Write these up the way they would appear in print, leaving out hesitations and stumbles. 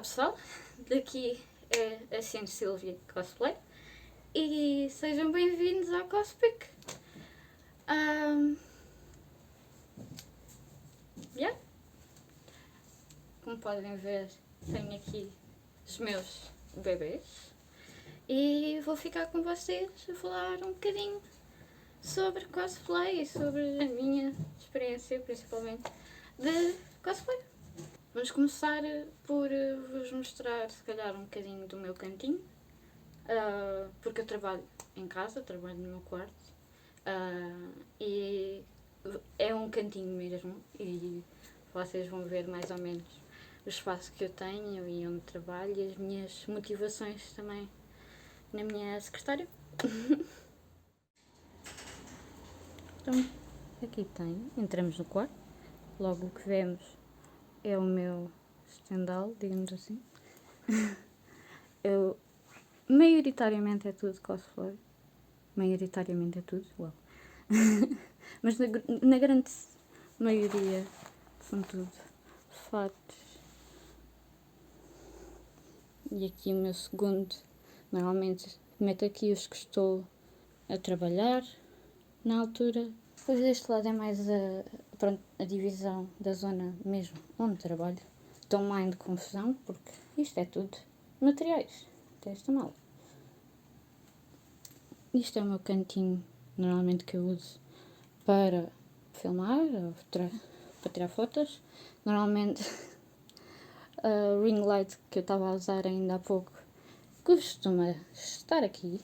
pessoal, daqui é a Cian Silvia Cosplay e sejam bem-vindos ao Cospic. Como podem ver, tenho aqui os meus bebês e vou ficar com vocês a falar um bocadinho sobre cosplay e sobre a minha experiência, principalmente, de cosplay. Vamos começar por vos mostrar, se calhar, um bocadinho do meu cantinho, porque eu trabalho em casa, trabalho no meu quarto, e é um cantinho mesmo, e vocês vão ver mais ou menos o espaço que eu tenho e onde trabalho e as minhas motivações também na minha secretária. Então, aqui tem, entramos no quarto, logo o que vemos é o meu estendal, digamos assim. Eu, maioritariamente é tudo cosplay. Maioritariamente é tudo, uau. Mas na grande maioria são tudo fatos. E aqui o meu segundo, normalmente meto aqui os que estou a trabalhar na altura. Depois deste lado é mais a divisão da zona mesmo onde trabalho. Estou mais de confusão porque isto é tudo materiais desta mala. Isto é o meu cantinho, normalmente que eu uso para filmar ou para tirar fotos. Normalmente a ring light que eu estava a usar ainda há pouco costuma estar aqui,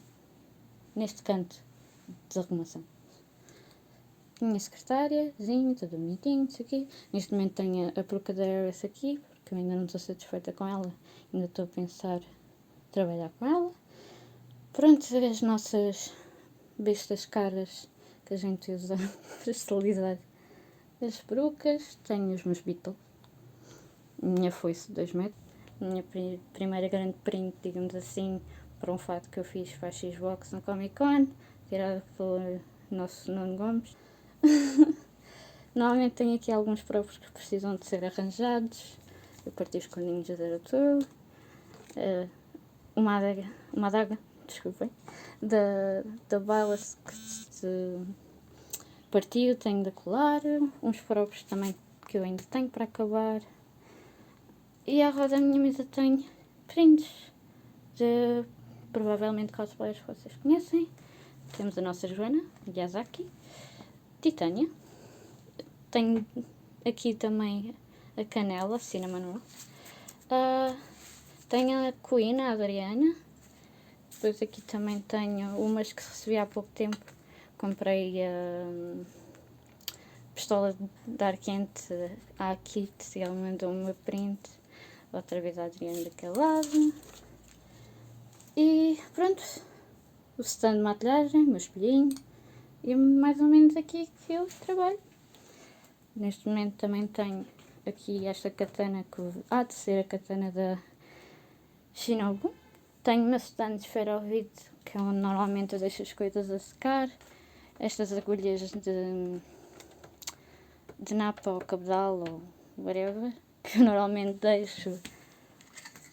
neste canto de arrumação. Minha secretáriazinha, tudo bonitinho, isso aqui. Neste momento tenho a Brooke Harris aqui, porque eu ainda não estou satisfeita com ela, ainda estou a pensar trabalhar com ela. Pronto, as nossas bestas caras que a gente usa para estilizar as perucas. Tenho os meus Beatles, minha foice de 2 metros, minha primeira grande print, digamos assim, para um fato que eu fiz para a Xbox no Comic Con, tirado pelo nosso Nuno Gomes. Normalmente tenho aqui alguns próprios que precisam de ser arranjados. Eu parti os corninhos da Zero Two, uma adaga, desculpem, da Bailas que se partiu, tenho de colar, uns próprios também que eu ainda tenho para acabar. E à roda da minha mesa tenho prints de provavelmente cosplayers que vocês conhecem. Temos a nossa Joana, Yazaki, Titânia. Tenho aqui também a Canela, Cinnamon Roll. Tenho a Queen, a Adriana. Depois aqui também tenho umas que recebi há pouco tempo. Comprei a pistola de ar quente à Kit e ela mandou uma print. Outra vez a Adriana daquele lado. E pronto. O stand de maquilhagem, o meu espelhinho. E mais ou menos aqui que eu trabalho. Neste momento também tenho aqui esta katana que há de ser a katana da Shinobu. Tenho uma stand de esferovite, que é onde normalmente eu deixo as coisas a secar. Estas agulhas de napa ou cabedal ou whatever, que eu normalmente deixo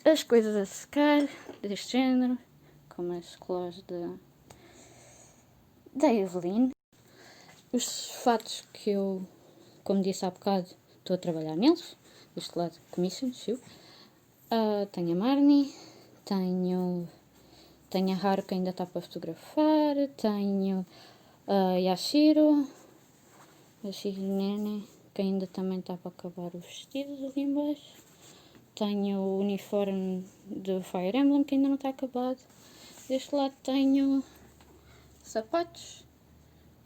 as coisas a secar, deste género, como as clós da Evelyn. Os fatos que eu, como disse há bocado, estou a trabalhar neles, deste lado commission, shoe. Tenho a Marnie, tenho a Haru que ainda está para fotografar, tenho a Yashiro, a Shirinene que ainda também está para acabar o vestido ali em baixo. Tenho o uniforme do Fire Emblem que ainda não está acabado. Deste lado tenho sapatos,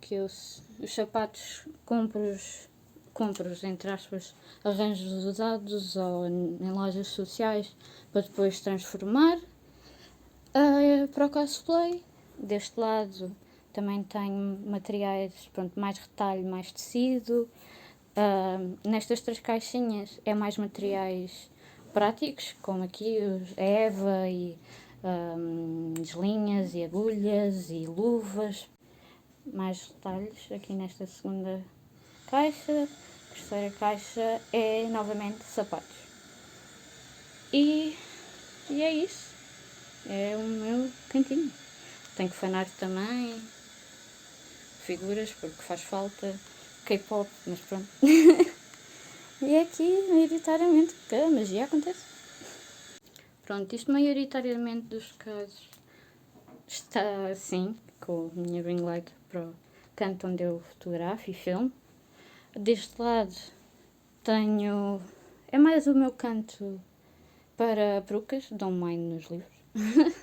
que eu, os sapatos compro-os, entre aspas, arranjos usados ou em lojas sociais para depois transformar para o cosplay. Deste lado também tenho materiais, pronto, mais retalho, mais tecido. Nestas 3 caixinhas é mais materiais práticos, como aqui a Eva e as linhas e agulhas e luvas. Mais retalhos aqui nesta segunda caixa. A terceira caixa é novamente sapatos. E é isso. É o meu cantinho. Tenho fanart também, figuras, porque faz falta, K-pop, mas pronto. E é aqui, maioritariamente, que a magia acontece. Pronto, isto maioritariamente dos casos está assim, com a minha ring light para o canto onde eu fotografo e filmo. Deste lado tenho... é mais o meu canto para perucas, don't mind nos livros.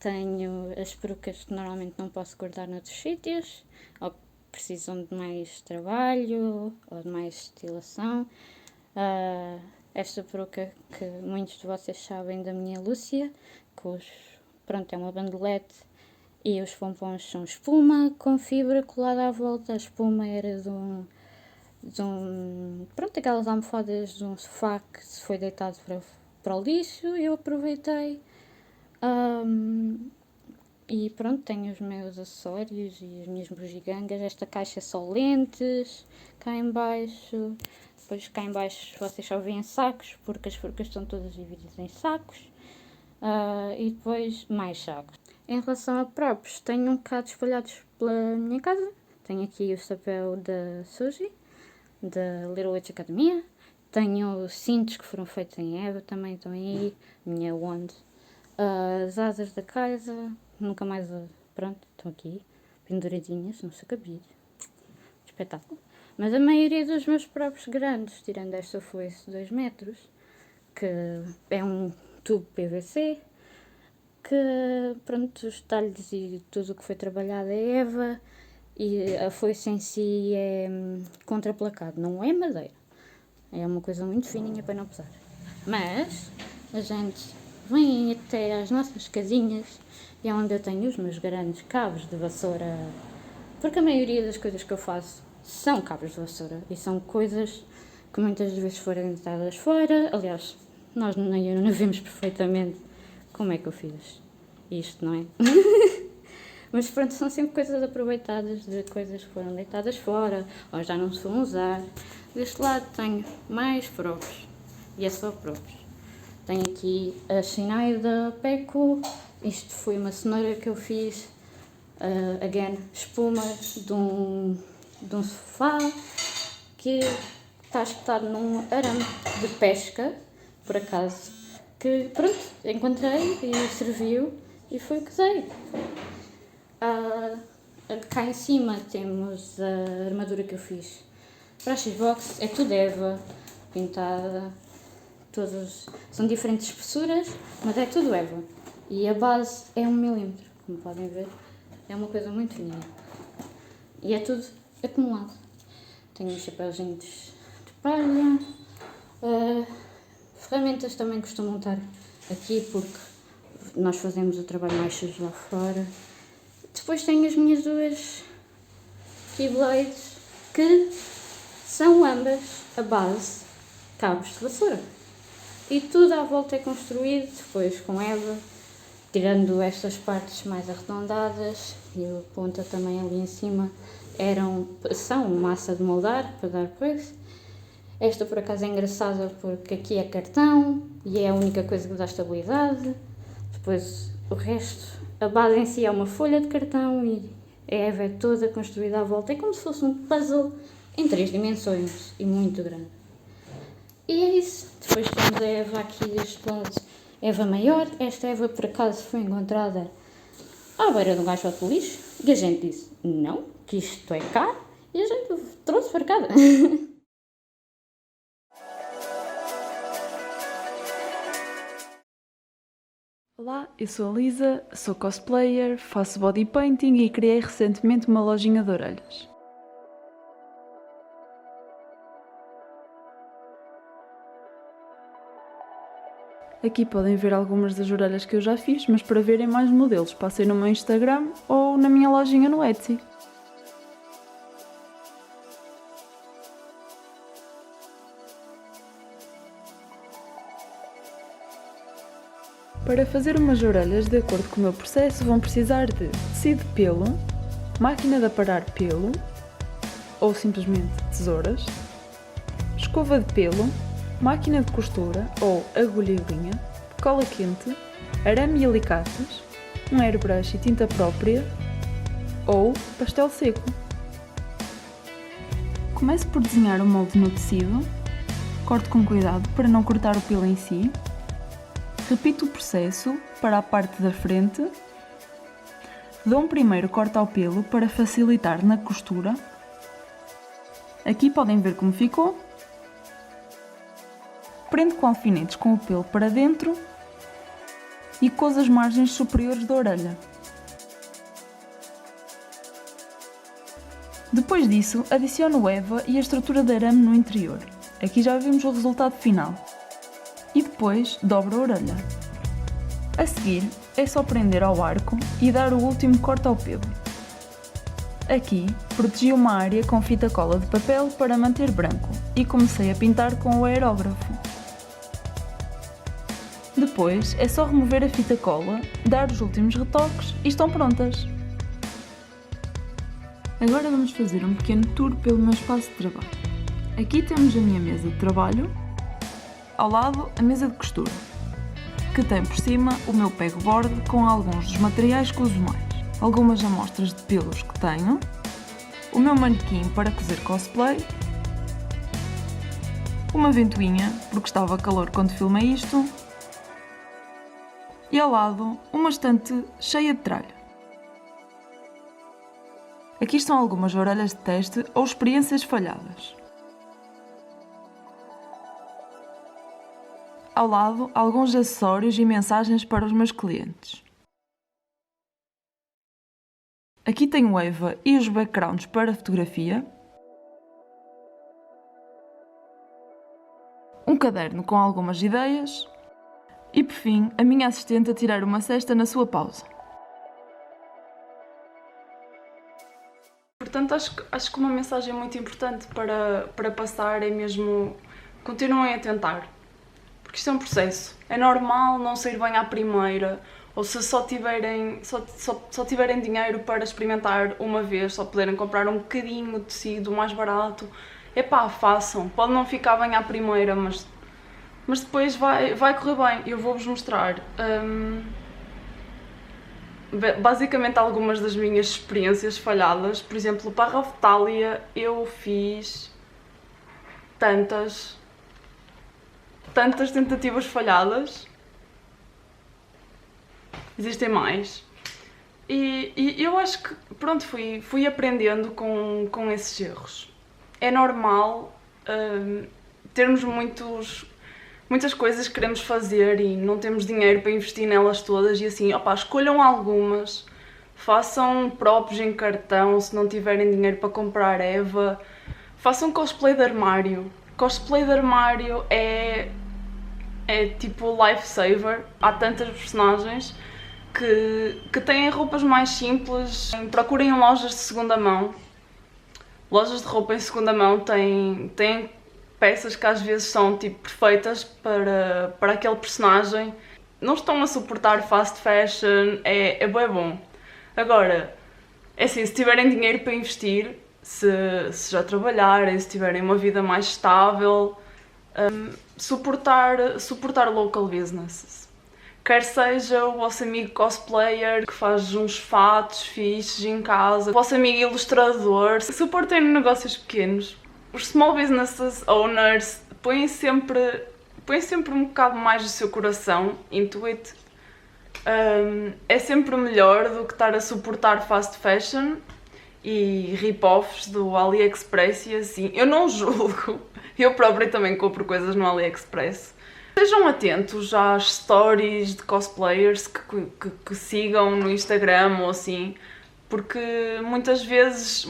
Tenho as perucas que normalmente não posso guardar noutros sítios, ou que precisam de mais trabalho, ou de mais destilação. Esta peruca que muitos de vocês sabem da minha Lúcia, pronto, é uma bandolete e os pompons são espuma com fibra colada à volta. A espuma era pronto, aquelas almofadas de um sofá que se foi deitado para o lixo. Eu aproveitei e pronto, tenho os meus acessórios e as minhas bugigangas. Esta caixa é só lentes, cá em baixo. Depois cá em baixo vocês só veem sacos, porque as perucas estão todas divididas em sacos. E depois mais sacos. Em relação a props, tenho um bocado espalhados pela minha casa. Tenho aqui o chapéu da Suzy, da Little Witch Academia. Tenho cintos que foram feitos em Eva, também estão aí. Minha wand. As asas da casa, nunca mais, pronto, estão aqui. Penduradinhas, não se cabide. Espetáculo. Mas a maioria dos meus props grandes, tirando esta foice 2 metros, que é um tubo PVC, que pronto, os detalhes e tudo o que foi trabalhado é Eva, e a foice em si é contraplacado, não é madeira. É uma coisa muito fininha para não pesar. Mas a gente vem até às nossas casinhas e é onde eu tenho os meus grandes cabos de vassoura, porque a maioria das coisas que eu faço são cabos de vassoura e são coisas que muitas vezes foram deitadas fora. Aliás, nós não vemos perfeitamente como é que eu fiz isto, não é? Mas pronto, são sempre coisas aproveitadas de coisas que foram deitadas fora ou já não se vão usar. Deste lado tenho mais props e é só props. Tenho aqui a Shinai da Peco. Isto foi uma cenoura que eu fiz, again, espuma de um sofá que está espetado num arame de pesca, por acaso, que pronto, encontrei e serviu e foi o que usei. Cá em cima temos a armadura que eu fiz para a Xbox, é tudo Eva, pintada, todas são diferentes espessuras, mas é tudo Eva. E a base é 1 milímetro, como podem ver, é uma coisa muito fininha. E é tudo acumulado. Tenho uns chapéuzinhos de palha. Ferramentas também costumam estar aqui porque nós fazemos o trabalho mais sujo lá fora. Depois tenho as minhas 2 keyblades que são ambas a base cabos de vassoura. E tudo à volta é construído depois com Eva, tirando estas partes mais arredondadas e a ponta também ali em cima são massa de moldar para dar coisa. Esta por acaso é engraçada porque aqui é cartão e é a única coisa que dá estabilidade. Depois o resto, a base em si é uma folha de cartão e a Eva é toda construída à volta. É como se fosse um puzzle em 3 dimensões e muito grande. E é isso. Depois temos a Eva aqui deste lado, Eva maior. Esta Eva por acaso foi encontrada à beira de um caixote de lixo e a gente disse não, que isto é caro, e a gente trouxe para casa. Olá, eu sou a Lisa, sou cosplayer, faço body painting e criei recentemente uma lojinha de orelhas. Aqui podem ver algumas das orelhas que eu já fiz, mas para verem mais modelos passem no meu Instagram ou na minha lojinha no Etsy. Para fazer umas orelhas de acordo com o meu processo vão precisar de tecido de pelo, máquina de aparar pelo ou simplesmente tesouras, escova de pelo, máquina de costura ou agulha e linha, cola quente, arame e alicates, um airbrush e tinta própria ou pastel seco. Comece por desenhar o molde no tecido, corte com cuidado para não cortar o pelo em si, repita o processo para a parte da frente, dou um primeiro corte ao pelo para facilitar na costura. Aqui podem ver como ficou. Prende com alfinetes com o pelo para dentro e coze as margens superiores da orelha. Depois disso, adicione o eva e a estrutura de arame no interior. Aqui já vimos o resultado final. E depois dobra a orelha. A seguir, é só prender ao arco e dar o último corte ao pelo. Aqui, protegi uma área com fita cola de papel para manter branco e comecei a pintar com o aerógrafo. Depois, é só remover a fita cola, dar os últimos retoques e estão prontas! Agora vamos fazer um pequeno tour pelo meu espaço de trabalho. Aqui temos a minha mesa de trabalho, ao lado a mesa de costura, que tem por cima o meu pegboard com alguns dos materiais que uso mais, algumas amostras de pelos que tenho, o meu manequim para cozer cosplay, uma ventoinha, porque estava calor quando filmei isto, e ao lado uma estante cheia de tralha. Aqui estão algumas orelhas de teste ou experiências falhadas. Ao lado, alguns acessórios e mensagens para os meus clientes. Aqui tenho o eva e os backgrounds para fotografia. Um caderno com algumas ideias. E por fim, a minha assistente a tirar uma cesta na sua pausa. Portanto, acho que uma mensagem muito importante para passar é mesmo: continuem a tentar. Porque isto é um processo. É normal não sair bem à primeira, ou se só tiverem dinheiro para experimentar uma vez, só poderem comprar um bocadinho de tecido mais barato, epá, façam. Pode não ficar bem à primeira, mas depois vai correr bem. Eu vou-vos mostrar basicamente algumas das minhas experiências falhadas. Por exemplo, para a Raftalia eu fiz tantas tentativas falhadas. Existem mais. E eu acho que, pronto, fui aprendendo com esses erros. É normal termos muitas coisas que queremos fazer e não temos dinheiro para investir nelas todas, e assim, opá, escolham algumas, façam próprios em cartão se não tiverem dinheiro para comprar eva, façam cosplay de armário. Cosplay de armário é tipo lifesaver. Há tantas personagens que têm roupas mais simples. Procurem em lojas de segunda mão. Lojas de roupa em segunda mão têm peças que às vezes são tipo perfeitas para aquele personagem. Não estão a suportar fast fashion, é bem bom. Agora, é assim, se tiverem dinheiro para investir, se já trabalharem, se tiverem uma vida mais estável, suportar local businesses. Quer seja o vosso amigo cosplayer que faz uns fatos fixes em casa, o vosso amigo ilustrador, suportem negócios pequenos. Os small businesses owners põem sempre um bocado mais do seu coração into it. É sempre melhor do que estar a suportar fast fashion e rip-offs do AliExpress e assim. Eu não julgo, eu própria também compro coisas no AliExpress. Sejam atentos às stories de cosplayers que sigam no Instagram ou assim, porque muitas vezes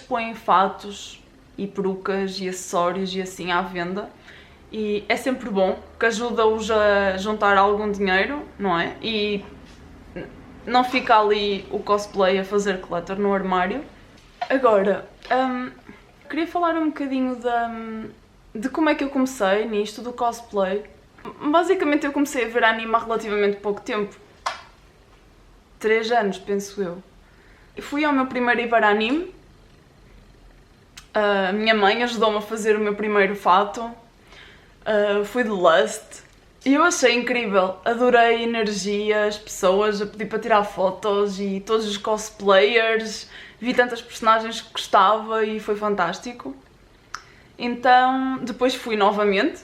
põem fatos e perucas e acessórios e assim à venda, e é sempre bom, que ajuda-os a juntar algum dinheiro, não é? E não fica ali o cosplay a fazer clutter no armário. Agora, queria falar um bocadinho de como é que eu comecei nisto do cosplay. Basicamente eu comecei a ver anime há relativamente pouco tempo. 3 anos, penso eu. Fui ao meu primeiro Ibaranime. A minha mãe ajudou-me a fazer o meu primeiro fato. fui de Lust e eu achei incrível, adorei a energia, as pessoas a pedir para tirar fotos e todos os cosplayers, vi tantas personagens que gostava e foi fantástico. Então depois fui novamente,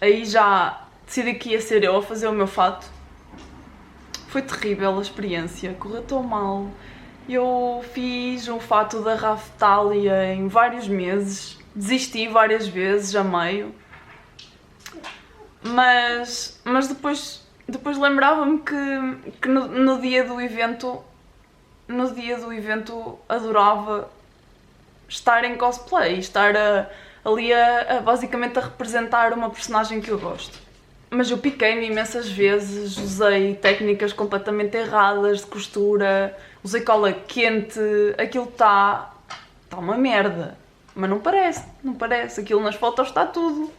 aí já decidi que ia ser eu a fazer o meu fato. Foi terrível a experiência, correu tão mal. Eu fiz o fato da Raftalia em vários meses, desisti várias vezes a meio, mas depois lembrava-me que no dia do evento, adorava estar em cosplay, estar ali basicamente a representar uma personagem que eu gosto. Mas eu piquei-me imensas vezes, usei técnicas completamente erradas de costura, usei cola quente, aquilo está uma merda. Mas não parece, aquilo nas fotos está tudo.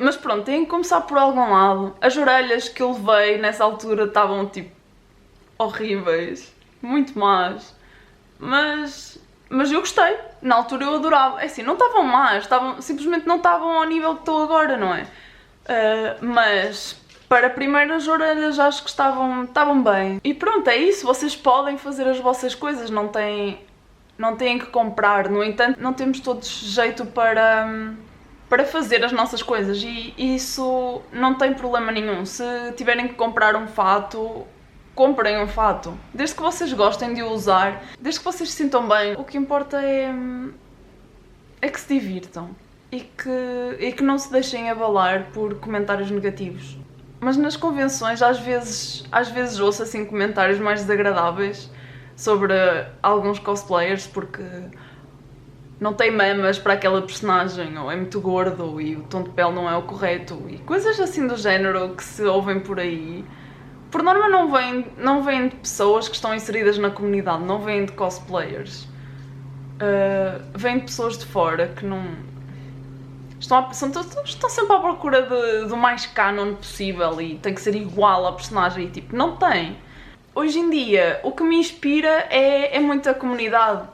Mas pronto, tem que começar por algum lado. As orelhas que eu levei nessa altura estavam tipo horríveis, muito más. Mas eu gostei, na altura eu adorava. É assim, não estavam más, simplesmente não estavam ao nível que estou agora, não é? Mas para primeiras orelhas acho que estavam bem. E pronto, é isso, vocês podem fazer as vossas coisas, não têm que comprar. No entanto, não temos todos jeito para fazer as nossas coisas e isso não tem problema nenhum. Se tiverem que comprar um fato, comprem um fato. Desde que vocês gostem de o usar, desde que vocês se sintam bem, o que importa é que se divirtam. E que não se deixem abalar por comentários negativos. Mas nas convenções às vezes ouço assim comentários mais desagradáveis sobre alguns cosplayers porque não tem mamas para aquela personagem, ou é muito gordo e o tom de pele não é o correto e coisas assim do género que se ouvem por aí. Por norma não vêm de pessoas que estão inseridas na comunidade, não vêm de cosplayers. Vêm de pessoas de fora que não... Estão sempre à procura do mais canon possível e tem que ser igual à personagem e tipo, não tem. Hoje em dia, o que me inspira é muito a comunidade.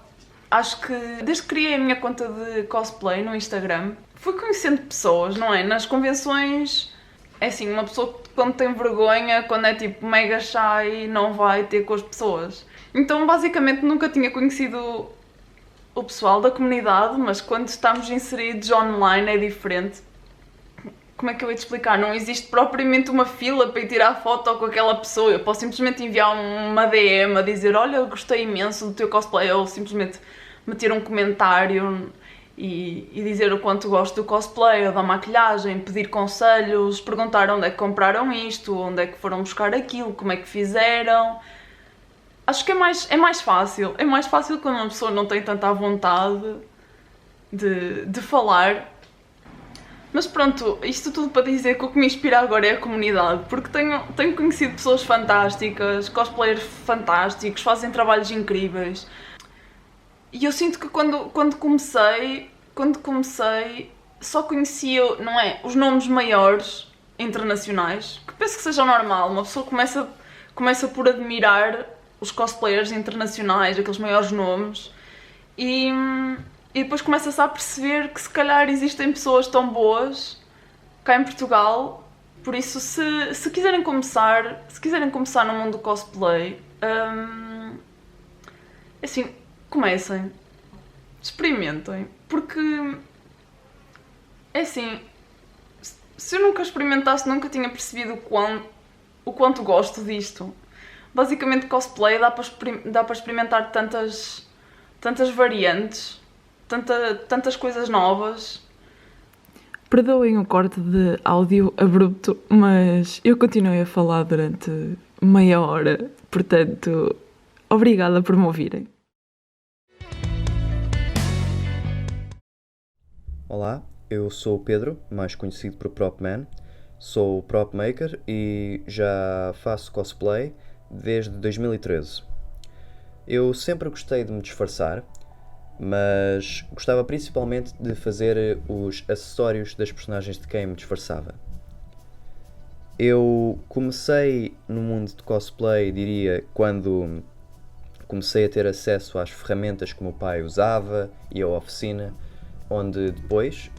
Acho que desde que criei a minha conta de cosplay no Instagram, fui conhecendo pessoas, não é? Nas convenções, é assim, uma pessoa quando tem vergonha, quando é tipo mega shy, não vai ter com as pessoas. Então basicamente nunca tinha conhecido o pessoal da comunidade, mas quando estamos inseridos online é diferente. Como é que eu ia te explicar? Não existe propriamente uma fila para ir tirar foto com aquela pessoa. Eu posso simplesmente enviar uma DM a dizer olha, eu gostei imenso do teu cosplay, ou simplesmente meter um comentário e dizer o quanto gosto do cosplay ou da maquilhagem, pedir conselhos, perguntar onde é que compraram isto, onde é que foram buscar aquilo, como é que fizeram. Acho que é mais fácil. É mais fácil quando uma pessoa não tem tanta vontade de falar. Mas pronto, isto tudo para dizer que o que me inspira agora é a comunidade, porque tenho conhecido pessoas fantásticas, cosplayers fantásticos, fazem trabalhos incríveis. E eu sinto que quando comecei, só conhecia, não é, os nomes maiores, internacionais, que penso que seja normal, uma pessoa começa por admirar os cosplayers internacionais, aqueles maiores nomes, e depois começa-se a perceber que se calhar existem pessoas tão boas cá em Portugal. Por isso, se quiserem começar no mundo do cosplay, assim, comecem, experimentem, porque é assim, se eu nunca experimentasse, nunca tinha percebido o quanto gosto disto. Basicamente cosplay dá para experimentar tantas variantes, tantas coisas novas. Perdoem o corte de áudio abrupto, mas eu continuei a falar durante meia hora, portanto, obrigada por me ouvirem. Olá, eu sou o Pedro, mais conhecido por Propman. Sou prop maker e já faço cosplay desde 2013. Eu sempre gostei de me disfarçar, mas gostava principalmente de fazer os acessórios das personagens de quem me disfarçava. Eu comecei no mundo de cosplay, diria, quando comecei a ter acesso às ferramentas que o meu pai usava e à oficina, onde depois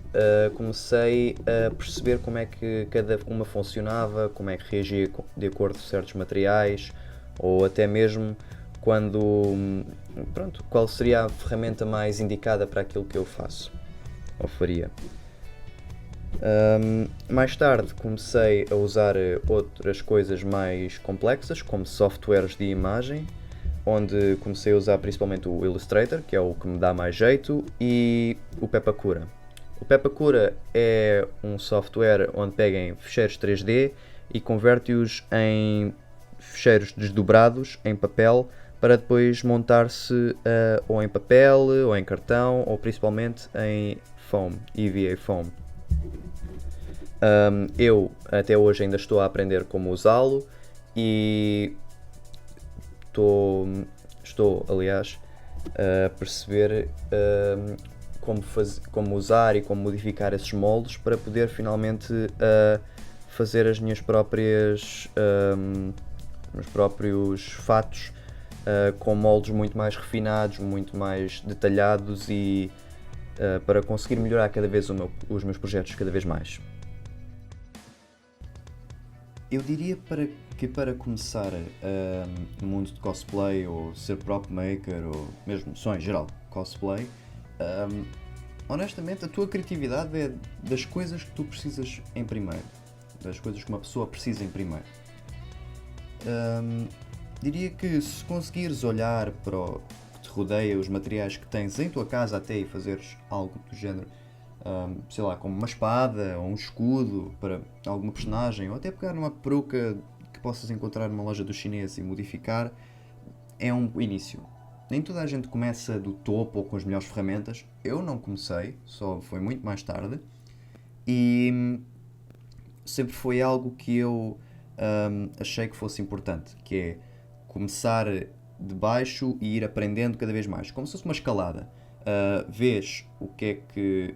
comecei a perceber como é que cada uma funcionava, como é que reagia de acordo com certos materiais, ou até mesmo qual seria a ferramenta mais indicada para aquilo que eu faço, ou faria. Mais tarde comecei a usar outras coisas mais complexas, como softwares de imagem, onde comecei a usar principalmente o Illustrator, que é o que me dá mais jeito, e o Pepakura. O Pepakura é um software onde pega em ficheiros 3D e converte-os em ficheiros desdobrados em papel para depois montar-se ou em papel, ou em cartão, ou principalmente em foam, EVA foam. Eu até hoje ainda estou a aprender como usá-lo e estou aliás a perceber como usar e como modificar esses moldes para poder finalmente fazer as minhas próprias meus próprios fatos com moldes muito mais refinados, muito mais detalhados e para conseguir melhorar cada vez os meus projetos cada vez mais. Eu diria que para começar no mundo de cosplay, ou ser prop maker, ou mesmo só em geral cosplay, honestamente a tua criatividade é das coisas que tu precisas em primeiro, das coisas que uma pessoa precisa em primeiro. Diria que se conseguires olhar para o que te rodeia, os materiais que tens em tua casa até, e fazeres algo do género, sei lá, como uma espada ou um escudo para alguma personagem, ou até pegar numa peruca que possas encontrar numa loja do chinês e modificar, é um início. Nem toda a gente começa do topo ou com as melhores ferramentas. Eu não comecei, só foi muito mais tarde, e sempre foi algo que eu achei que fosse importante, que é começar de baixo e ir aprendendo cada vez mais, como se fosse uma escalada. Vês o que é que,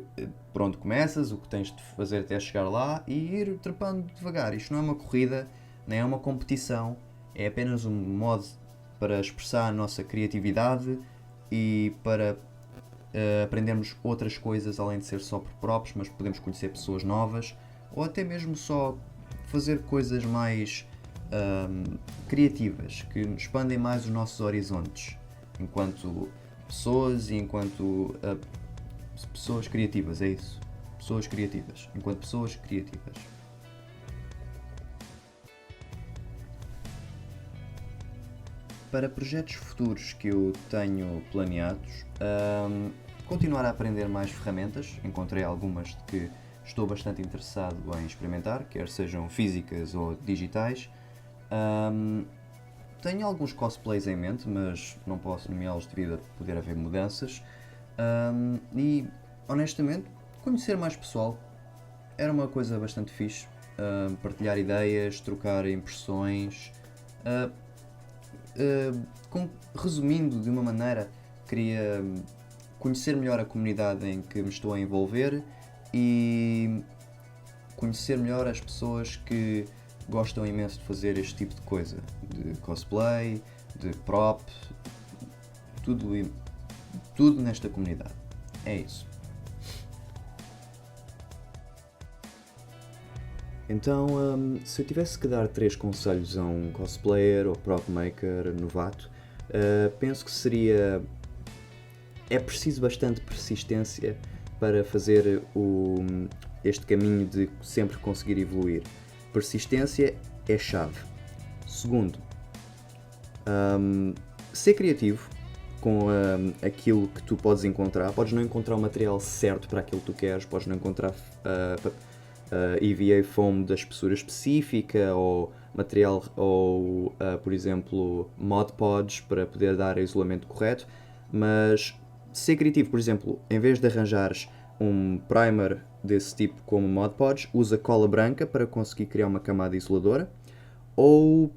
por onde começas, o que tens de fazer até chegar lá e ir trepando devagar. Isto não é uma corrida, nem é uma competição, é apenas um modo para expressar a nossa criatividade e para aprendermos outras coisas além de ser só por próprios, mas podemos conhecer pessoas novas ou até mesmo só fazer coisas mais criativas, que expandem mais os nossos horizontes enquanto pessoas e enquanto pessoas criativas, é isso. Pessoas criativas, enquanto pessoas criativas. Para projetos futuros que eu tenho planeados, continuar a aprender mais ferramentas. Encontrei algumas de que estou bastante interessado em experimentar, quer sejam físicas ou digitais. Tenho alguns cosplays em mente, mas não posso nomeá-los devido a poder haver mudanças. E, honestamente, conhecer mais pessoal era uma coisa bastante fixe. Partilhar ideias, trocar impressões. Resumindo de uma maneira, queria conhecer melhor a comunidade em que me estou a envolver e conhecer melhor as pessoas que gostam imenso de fazer este tipo de coisa, de cosplay, de prop, tudo nesta comunidade. É isso. Então, se eu tivesse que dar 3 conselhos a um cosplayer ou prop maker novato, penso que seria: é preciso bastante persistência para fazer este caminho de sempre conseguir evoluir. Persistência é chave. Segundo, ser criativo com aquilo que tu podes encontrar. Podes não encontrar o material certo para aquilo que tu queres, podes não encontrar EVA foam da espessura específica, ou material, ou por exemplo Mod Podge para poder dar o isolamento correto, mas ser criativo. Por exemplo, em vez de arranjares um primer desse tipo como Mod Podge, usa cola branca para conseguir criar uma camada isoladora, ou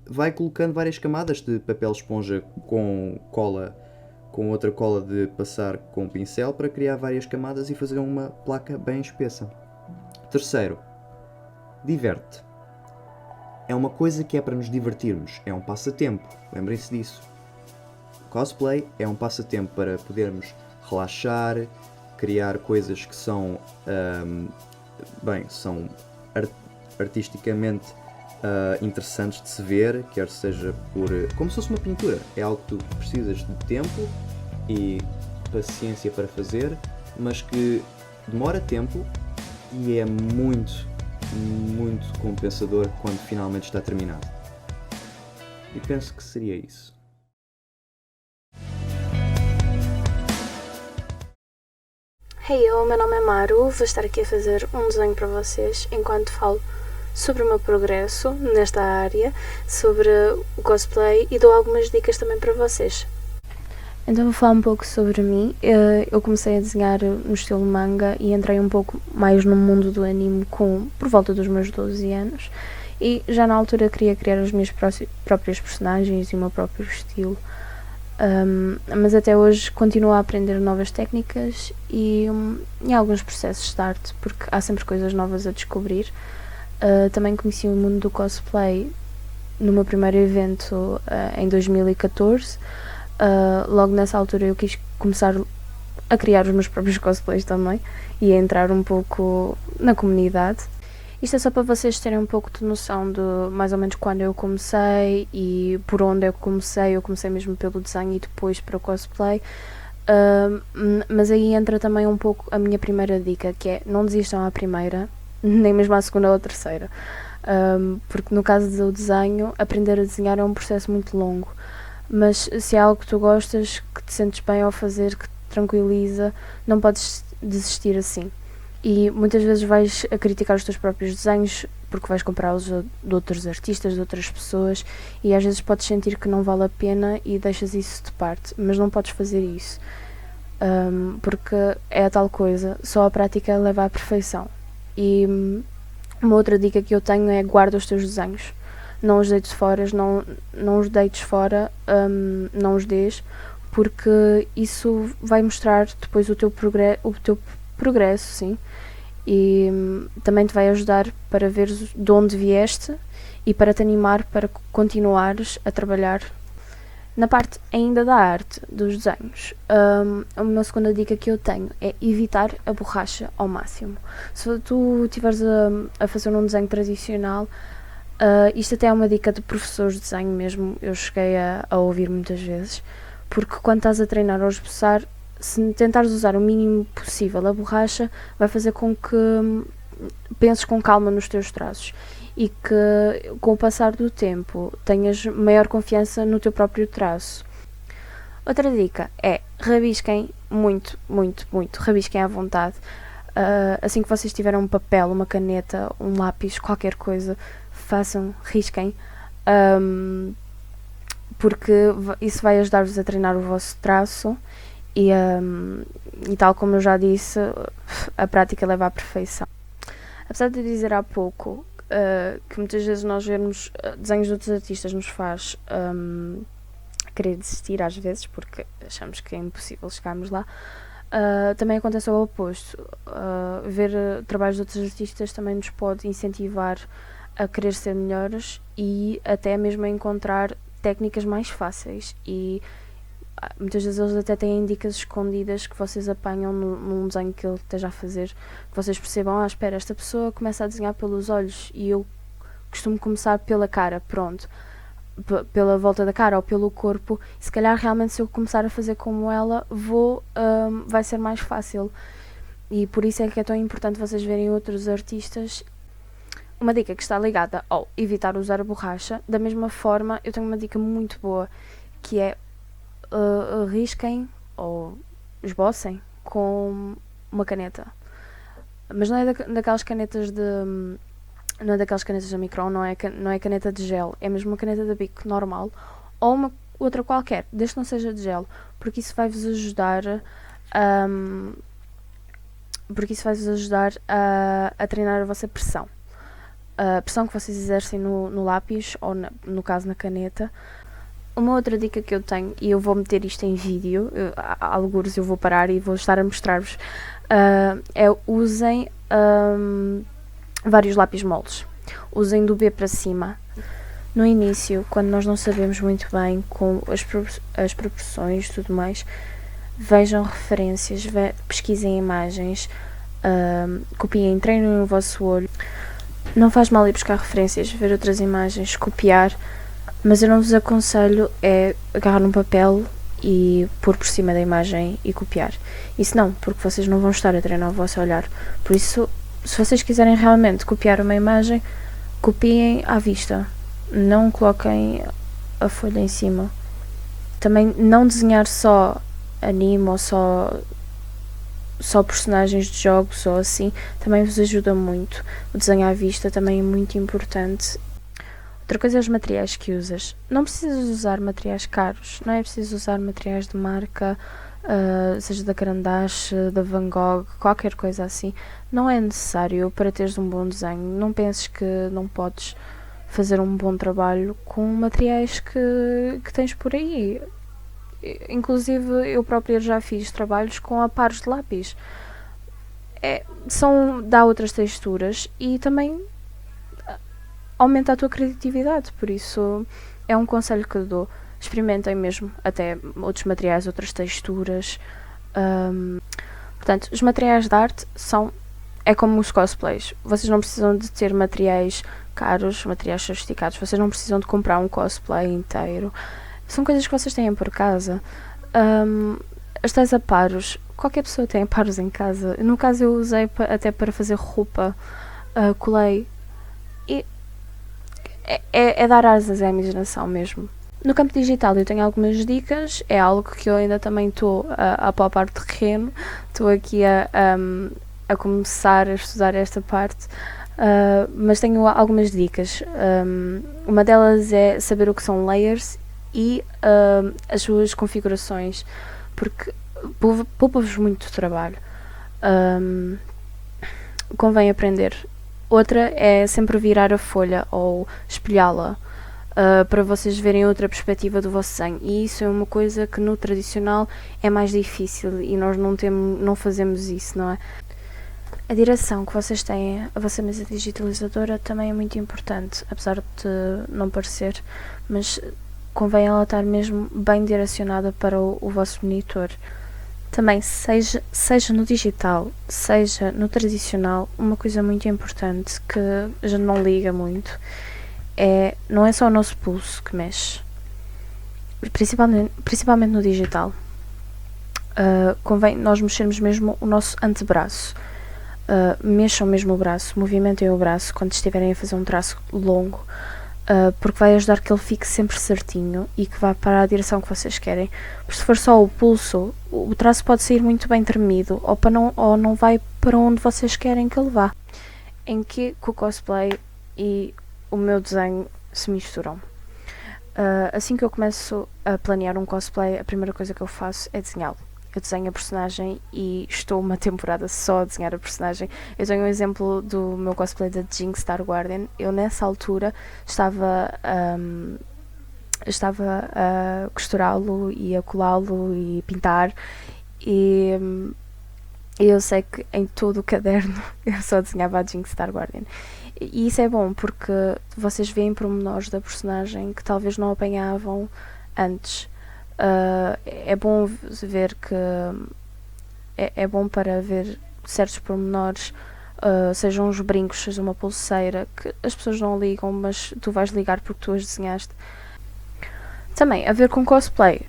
vai colocando várias camadas de papel esponja com outra cola de passar com pincel para criar várias camadas e fazer uma placa bem espessa. Terceiro, diverte. É uma coisa que é para nos divertirmos, é um passatempo, lembrem-se disso. Cosplay é um passatempo para podermos relaxar criar coisas que são, são artisticamente interessantes de se ver, quer seja como se fosse uma pintura. É algo que tu precisas de tempo e paciência para fazer, mas que demora tempo e é muito, muito compensador quando finalmente está terminado. E penso que seria isso. Hey, o meu nome é Maru, vou estar aqui a fazer um desenho para vocês enquanto falo sobre o meu progresso nesta área, sobre o cosplay e dou algumas dicas também para vocês. Então vou falar um pouco sobre mim. Eu comecei a desenhar no estilo manga e entrei um pouco mais no mundo do anime por volta dos meus 12 anos e já na altura queria criar as minhas próprias personagens e o meu próprio estilo. Mas até hoje continuo a aprender novas técnicas e alguns processos de arte, porque há sempre coisas novas a descobrir. Também conheci o mundo do cosplay no meu primeiro evento em 2014. Logo nessa altura eu quis começar a criar os meus próprios cosplays também e a entrar um pouco na comunidade. Isto é só para vocês terem um pouco de noção de mais ou menos quando eu comecei e por onde eu comecei. Eu comecei mesmo pelo desenho e depois para o cosplay. Mas aí entra também um pouco a minha primeira dica, que é: não desistam à primeira, nem mesmo à segunda ou à terceira. Porque no caso do desenho, aprender a desenhar é um processo muito longo. Mas se é algo que tu gostas, que te sentes bem ao fazer, que te tranquiliza, não podes desistir assim. E muitas vezes vais a criticar os teus próprios desenhos porque vais comprá-los de outros artistas, de outras pessoas, e às vezes podes sentir que não vale a pena e deixas isso de parte, mas não podes fazer isso, porque é a tal coisa, só a prática leva à perfeição. E uma outra dica que eu tenho é: guarda os teus desenhos, não os deites fora, não os deites fora, não os dês, porque isso vai mostrar depois o teu progresso, sim, e também te vai ajudar para veres de onde vieste e para te animar para continuares a trabalhar na parte ainda da arte, dos desenhos. A minha segunda dica que eu tenho é evitar a borracha ao máximo. Se tu estiveres a fazer um desenho tradicional, isto até é uma dica de professores de desenho mesmo, eu cheguei a ouvir muitas vezes, porque quando estás a treinar ou esboçar, se tentares usar o mínimo possível a borracha, vai fazer com que penses com calma nos teus traços e que com o passar do tempo tenhas maior confiança no teu próprio traço. Outra dica é: rabisquem muito, muito, muito, rabisquem à vontade. Assim que vocês tiverem um papel, uma caneta, um lápis, qualquer coisa, façam, risquem, porque isso vai ajudar-vos a treinar o vosso traço. E tal como eu já disse, a prática leva à perfeição. Apesar de eu dizer há pouco que muitas vezes nós vermos desenhos de outros artistas nos faz querer desistir às vezes, porque achamos que é impossível chegarmos lá, também acontece ao oposto. Ver trabalhos de outros artistas também nos pode incentivar a querer ser melhores e até mesmo a encontrar técnicas mais fáceis, e muitas vezes eles até têm dicas escondidas que vocês apanham num desenho que ele esteja a fazer, que vocês percebam: espera, esta pessoa começa a desenhar pelos olhos e eu costumo começar pela cara, pronto, pela volta da cara ou pelo corpo, e se calhar realmente se eu começar a fazer como ela, vai ser mais fácil. E por isso é que é tão importante vocês verem outros artistas. Uma dica que está ligada ao evitar usar a borracha, da mesma forma eu tenho uma dica muito boa, que é: risquem ou esbocem com uma caneta, mas não é daquelas canetas não é daquelas canetas da Micron, não é caneta de gel, é mesmo uma caneta de bico normal ou uma outra qualquer, desde que não seja de gel, porque isso vai-vos ajudar a treinar a vossa pressão, a pressão que vocês exercem no lápis ou no caso na caneta. Uma outra dica que eu tenho, e eu vou meter isto em vídeo, algures eu vou parar e vou estar a mostrar-vos, é: usem vários lápis moldes. Usem do B para cima. No início, quando nós não sabemos muito bem com as proporções e tudo mais, vejam referências, pesquisem imagens, copiem, treinem o vosso olho. Não faz mal ir buscar referências, ver outras imagens, copiar, mas eu não vos aconselho agarrar num papel e pôr por cima da imagem e copiar. Isso não, porque vocês não vão estar a treinar o vosso olhar. Por isso, se vocês quiserem realmente copiar uma imagem, copiem à vista, não coloquem a folha em cima. Também não desenhar só anime ou só personagens de jogos ou assim, também vos ajuda muito. O desenho à vista também é muito importante. Outra coisa é os materiais que usas. Não precisas usar materiais caros, não é preciso usar materiais de marca, seja da Carandache, da Van Gogh, qualquer coisa assim. Não é necessário para teres um bom desenho. Não penses que não podes fazer um bom trabalho com materiais que tens por aí. Inclusive eu própria já fiz trabalhos com aparos de lápis. Dá outras texturas e também aumenta a tua criatividade, por isso é um conselho que eu dou. Experimentem mesmo até outros materiais, outras texturas. Portanto, os materiais de arte é como os cosplays. Vocês não precisam de ter materiais caros, materiais sofisticados. Vocês não precisam de comprar um cosplay inteiro. São coisas que vocês têm por casa. As tais aparos, qualquer pessoa tem aparos em casa. No caso eu usei até para fazer roupa, colei. E é dar asas à imaginação mesmo. No campo digital eu tenho algumas dicas, é algo que eu ainda também estou a palpar terreno, estou aqui a começar a estudar esta parte, mas tenho algumas dicas. Uma delas é saber o que são layers e as suas configurações, porque poupa-vos muito trabalho. Convém aprender. Outra é sempre virar a folha ou espelhá-la para vocês verem outra perspectiva do vosso desenho, e isso é uma coisa que no tradicional é mais difícil e nós não fazemos isso, não é? A direção que vocês têm, a vossa mesa digitalizadora também é muito importante, apesar de não parecer, mas convém ela estar mesmo bem direcionada para o vosso monitor. Também, seja no digital, seja no tradicional, uma coisa muito importante que a gente não liga muito não é só o nosso pulso que mexe, principalmente no digital. Convém nós mexermos mesmo o nosso antebraço. Mexam mesmo o braço, movimentem o braço quando estiverem a fazer um traço longo, porque vai ajudar que ele fique sempre certinho e que vá para a direção que vocês querem. Porque se for só o pulso, o traço pode sair muito bem tremido ou não vai para onde vocês querem que ele vá. Em que o cosplay e o meu desenho se misturam. Assim que eu começo a planear um cosplay, a primeira coisa que eu faço é desenhá-lo. Eu desenho a personagem e estou uma temporada só a desenhar a personagem. Eu tenho um exemplo do meu cosplay da Jinx Star Guardian. Eu nessa altura estava a costurá-lo e a colá-lo e pintar, e eu sei que em todo o caderno eu só desenhava a Jinx Star Guardian. E isso é bom porque vocês veem pormenores da personagem que talvez não apanhavam antes. É bom ver que é bom para ver certos pormenores, sejam uns brincos, seja uma pulseira, que as pessoas não ligam, mas tu vais ligar porque tu as desenhaste. Também, a ver com cosplay.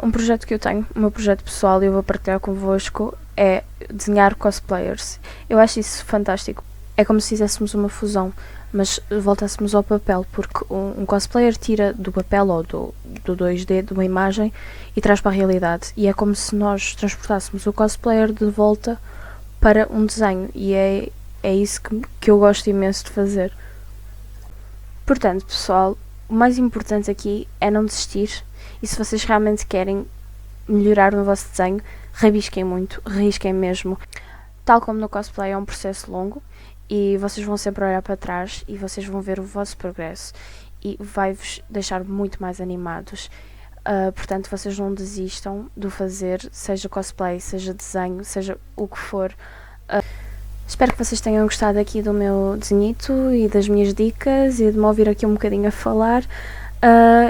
Um projeto que eu tenho, o meu projeto pessoal, e eu vou partilhar convosco, é desenhar cosplayers. Eu acho isso fantástico. É como se fizéssemos uma fusão, mas voltássemos ao papel, porque um cosplayer tira do papel ou do 2D, de uma imagem, e traz para a realidade. E é como se nós transportássemos o cosplayer de volta para um desenho, e é isso que eu gosto imenso de fazer. Portanto, pessoal, o mais importante aqui é não desistir, e se vocês realmente querem melhorar no vosso desenho, rabisquem muito, risquem mesmo. Tal como no cosplay é um processo longo, e vocês vão sempre olhar para trás e vocês vão ver o vosso progresso e vai-vos deixar muito mais animados. Portanto, vocês não desistam de fazer, seja cosplay, seja desenho, seja o que for. Espero que vocês tenham gostado aqui do meu desenhito e das minhas dicas e de me ouvir aqui um bocadinho a falar,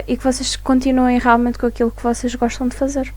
e que vocês continuem realmente com aquilo que vocês gostam de fazer.